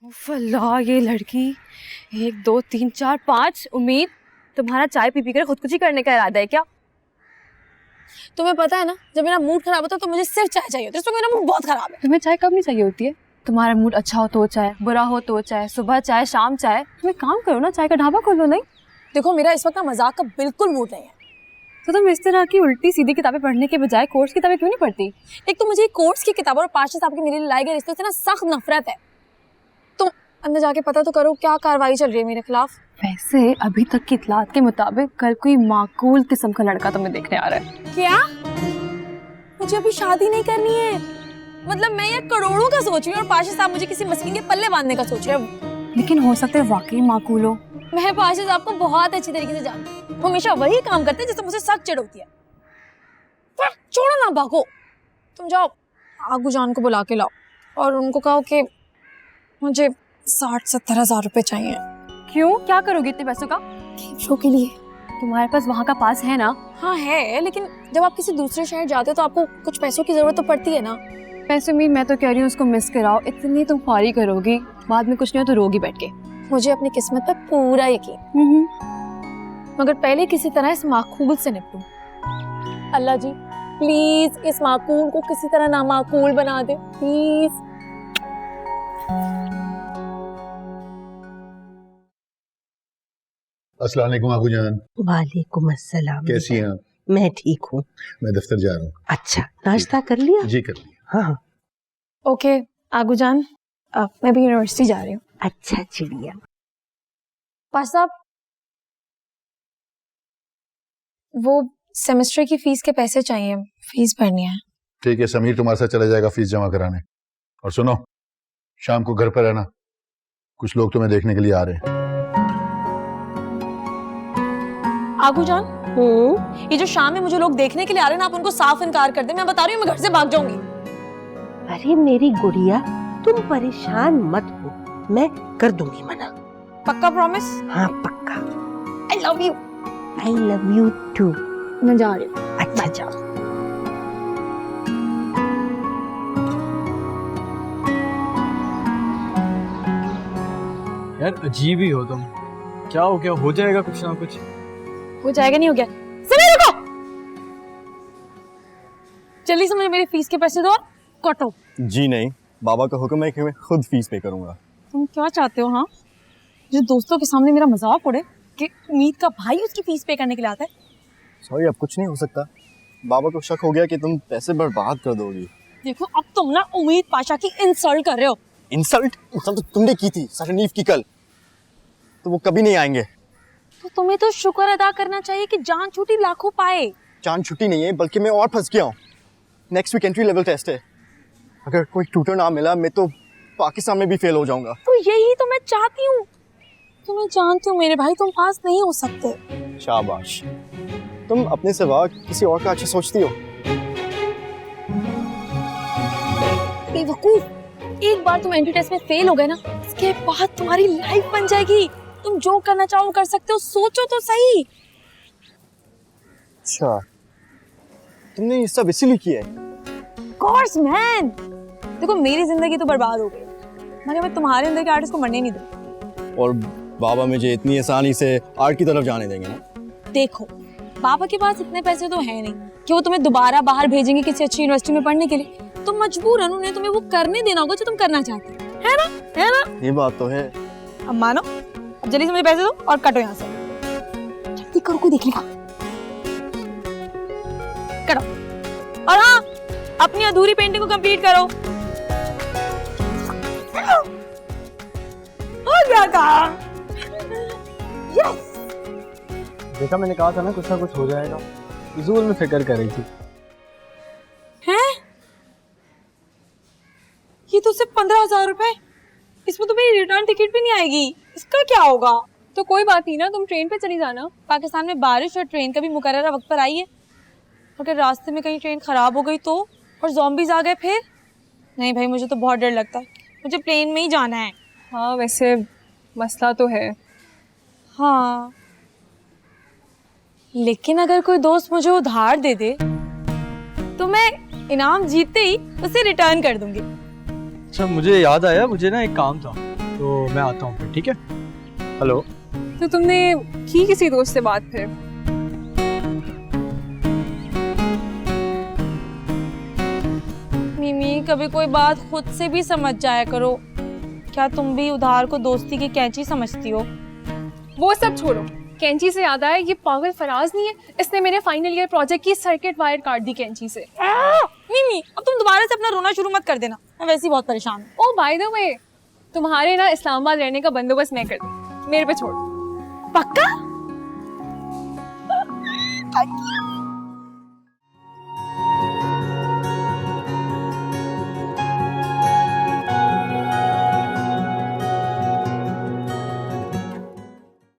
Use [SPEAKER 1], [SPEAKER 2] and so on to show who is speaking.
[SPEAKER 1] फल्ला ये लड़की 1 2 3 4 5। उम्मीद तुम्हारा चाय पी कर खुदकुशी करने का इरादा है क्या?
[SPEAKER 2] तुम्हें पता है ना, जब मेरा मूड खराब होता है तो मुझे सिर्फ चाय चाहिए होती है। तो मेरा मूड बहुत खराब है।
[SPEAKER 1] तुम्हें चाय कब नहीं चाहिए होती है? तुम्हारा मूड अच्छा हो तो चाय, बुरा हो तो चाय, सुबह चाय शाम चाय। तुम एक काम करो ना, चाय का ढाबा खोलो। नहीं
[SPEAKER 2] देखो, मेरा इस वक्त ना मजाक का बिल्कुल मूड नहीं है।
[SPEAKER 1] तो तुम इस तरह की उल्टी सीधी किताबें पढ़ने के बजाय कोर्स किताबें क्यों नहीं पढ़ती?
[SPEAKER 2] एक तो मुझे कोर्स की किताबों और पाशा साहब के मेरे लिए लाए गए रिश्तों से ना सख्त नफरत है। तुम अंदर जाके पता तो करो क्या कार्रवाई चल रही है मेरे खिलाफ।
[SPEAKER 1] वैसे अभी तक की इतलात के मुताबिक कल कोई माकूल किस्म का लड़का तुम्हें देखने आ रहा है।
[SPEAKER 2] क्या? मुझे अभी शादी नहीं करनी है? मतलब मैं ये करोड़ों का सोच रही हूँ और पाशा साहब मुझे किसी मस्किन के पल्ले बांधने का सोच रहे हैं।
[SPEAKER 1] लेकिन हो सकता है वाकई माकूल हो।
[SPEAKER 2] मैं पाशा साहब को बहुत अच्छी तरीके से जानती हूँ। हमेशा वही काम करते हैं जिससे मुझे सख्त चिढ़ होती है। छोड़ो ना, भागो। तुम जाओ, आगू जान को बुला के लाओ और उनको कहो कि मुझे 60-70 हज़ार रुपए चाहिए।
[SPEAKER 1] क्यों? क्या करोगी इतने पैसों का?
[SPEAKER 2] शो के लिए।
[SPEAKER 1] तुम्हारे पास वहाँ का पास है ना?
[SPEAKER 2] हाँ है, लेकिन जब आप किसी दूसरे शहर जाते हो तो आपको कुछ पैसों की जरूरत तो पड़ती है ना।
[SPEAKER 1] पैसे उम्मीद मैं तो कह रही हूँ उसको मिस कराओ। इतनी तुम फारी करोगी, बाद में कुछ नहीं हो तो रोगी बैठ के।
[SPEAKER 2] मुझे अपनी किस्मत पर पूरा यकीन, मगर पहले किसी तरह इस माकूल से निपटूं। अल्लाह जी प्लीज इस माकूल को किसी तरह नामाकूल बना दे प्लीज।
[SPEAKER 3] अस्सलाम वालेकुम आगू जान।
[SPEAKER 4] वालेकुम अस्सलाम।
[SPEAKER 3] कैसी हैं आप?
[SPEAKER 4] मैं ठीक हूँ।
[SPEAKER 3] मैं दफ्तर जा रहा हूँ।
[SPEAKER 4] अच्छा, नाश्ता कर लिया?
[SPEAKER 3] जी कर लिया।
[SPEAKER 4] हाँ हाँ।
[SPEAKER 2] ओके आगू जान, मैं भी यूनिवर्सिटी जा रही हूँ।
[SPEAKER 4] अच्छा चिड़िया।
[SPEAKER 2] पास साहब, वो सेमेस्टर की फीस के पैसे चाहिए, फीस भरनी है।
[SPEAKER 3] ठीक है, समीर तुम्हारे साथ चला जाएगा फीस जमा कराने। और सुनो, शाम को घर पर रहना, कुछ लोग तुम्हें देखने के लिए आ रहे हैं।
[SPEAKER 2] आगू जान, ये जो शाम में मुझे लोग देखने के लिए आ रहे हैं ना, आप उनको साफ इनकार कर दे। मैं बता रही हूँ मैं घर से भाग जाऊंगी।
[SPEAKER 4] अरे मेरी गुड़िया, तुम परेशान मत हो, मैं कर दूंगी मना।
[SPEAKER 2] पक्का प्रॉमिस?
[SPEAKER 4] हाँ पक्का।
[SPEAKER 2] I love you.
[SPEAKER 4] I love you too.
[SPEAKER 2] मैं जा रही हूँ।
[SPEAKER 4] अच्छा जाओ।
[SPEAKER 5] यार अजीब ही हो तुम। क्या हो गया? हो जाएगा कुछ ना कुछ।
[SPEAKER 2] हो जाएगा नहीं हो गया? समय रुको, जल्दी से मुझे मेरी फीस के पैसे दो और कटो।
[SPEAKER 6] जी नहीं, बाबा का हुक्म है कि मैं खुद फीस पे करूंगा।
[SPEAKER 2] तुम क्या चाहते हो? हाँ, जो दोस्तों के सामने मेरा मजाक उड़े कि उम्मीद का भाई उसकी फीस पे करने के लिए आता है।
[SPEAKER 6] सॉरी, अब कुछ नहीं हो सकता। बाबा को शक हो गया कि तुम पैसे बर्बाद कर दोगी।
[SPEAKER 2] देखो अब तुम ना उम्मीद पाशा की इंसल्ट कर रहे हो।
[SPEAKER 6] इंसल्ट तो तुमने की थी सरनीफ की कल, तो वो कभी नहीं आएंगे।
[SPEAKER 2] तो तुम्हें तो शुक्र अदा करना चाहिए कि जान छूटी लाखों पाए।
[SPEAKER 6] जान छुट्टी नहीं है, बल्कि मैं और फंस गया हूँ। Next week entry level test है, अगर कोई ट्यूटर ना मिला मैं तो पाकिस्तान में भी फेल हो जाऊंगा।
[SPEAKER 2] तो यही तो मैं चाहती हूँ। तुम्हें जानती हूँ मेरे भाई, तुम पास नहीं हो सकते।
[SPEAKER 6] शाबाश, तुम अपने सिवा किसी और का अच्छा सोचती हो।
[SPEAKER 2] बेवकूफ, एक बार तुम एंट्री टेस्ट में फेल हो गए ना, इसके बाद तुम्हारी लाइफ बन जाएगी। तुम जो करना चाहो कर सकते हो, सोचो तो सही।
[SPEAKER 6] अच्छा, तुमने ये सब इसीलिए किया है?
[SPEAKER 2] कोर्स मैन, देखो मेरी जिंदगी तो बर्बाद हो गई, मगर मैं तुम्हारे अंदर के आर्टिस्ट को मरने नहीं दूंगी।
[SPEAKER 6] और बाबा मुझे इतनी आसानी से आर्ट की तरफ जाने देंगे ना?
[SPEAKER 2] देखो, बाबा के पास इतने पैसे तो है नहीं कि वो तुम्हें दोबारा बाहर भेजेंगे किसी अच्छी यूनिवर्सिटी में पढ़ने के लिए। तो मजबूरन उन्हें तुम्हें वो करने देना होगा जो तुम करना चाहते हो, है ना? है ना?
[SPEAKER 6] ये बात तो है।
[SPEAKER 2] अब मानो, अब जल्दी से मुझे पैसे दो और कटो यहाँ से। जल्दी करो, कोई देख लेगा। करो, और हाँ, अपनी अधूरी पेंटिंग को कंप्लीट करो। हो गया काम। यस।
[SPEAKER 5] देखा, मैंने कहा था ना कुछ हो जाएगा। फिजूल में फिक्र कर रही थी।
[SPEAKER 2] हैं? ये तो सिर्फ 15,000 रुपए, इसमें तो मेरी रिटर्न टिकट भी नहीं आएगी। इसका क्या होगा?
[SPEAKER 1] तो कोई बात नहीं ना, तुम ट्रेन पे चली जाना।
[SPEAKER 2] पाकिस्तान में बारिश और ट्रेन का भी मुकर्ररा वक्त पर आई है। अगर रास्ते में कहीं ट्रेन खराब हो गई तो, और ज़ॉम्बीज़ आ गए फिर? नहीं भाई, मुझे तो बहुत डर लगता है। मुझे प्लेन में ही जाना है।
[SPEAKER 1] हाँ वैसे मसला तो है।
[SPEAKER 2] हाँ, लेकिन अगर कोई दोस्त मुझे उधार दे दे तो मैं इनाम जीतते ही उसे रिटर्न कर दूंगी।
[SPEAKER 5] अच्छा, मुझे याद आया, मुझे ना एक काम था। तो मैं आता हूँ फिर, ठीक है? हेलो।
[SPEAKER 1] तो तुमने की किसी दोस्त से बात फिर?
[SPEAKER 2] मिमी, कभी कोई बात खुद से भी समझ जाया करो। क्या तुम भी उधार को दोस्ती की कैंची समझती हो?
[SPEAKER 1] वो सब छोड़ो, कैंची से याद आया, ये पागल फराज नहीं है, इसने मेरे फाइनल ईयर प्रोजेक्ट की सर्किट वायर काट दी कैंची से।
[SPEAKER 2] मिमी, अब तुम दोबारा से अपना रोना शुरू मत कर देना, मैं वैसे ही बहुत परेशान हूँ।
[SPEAKER 1] ओ बाय द वे, तुम्हारे ना इस्लामाबाद रहने का बंदोबस्त मैं कर दूँ, मेरे पे छोड़।
[SPEAKER 2] पक्का?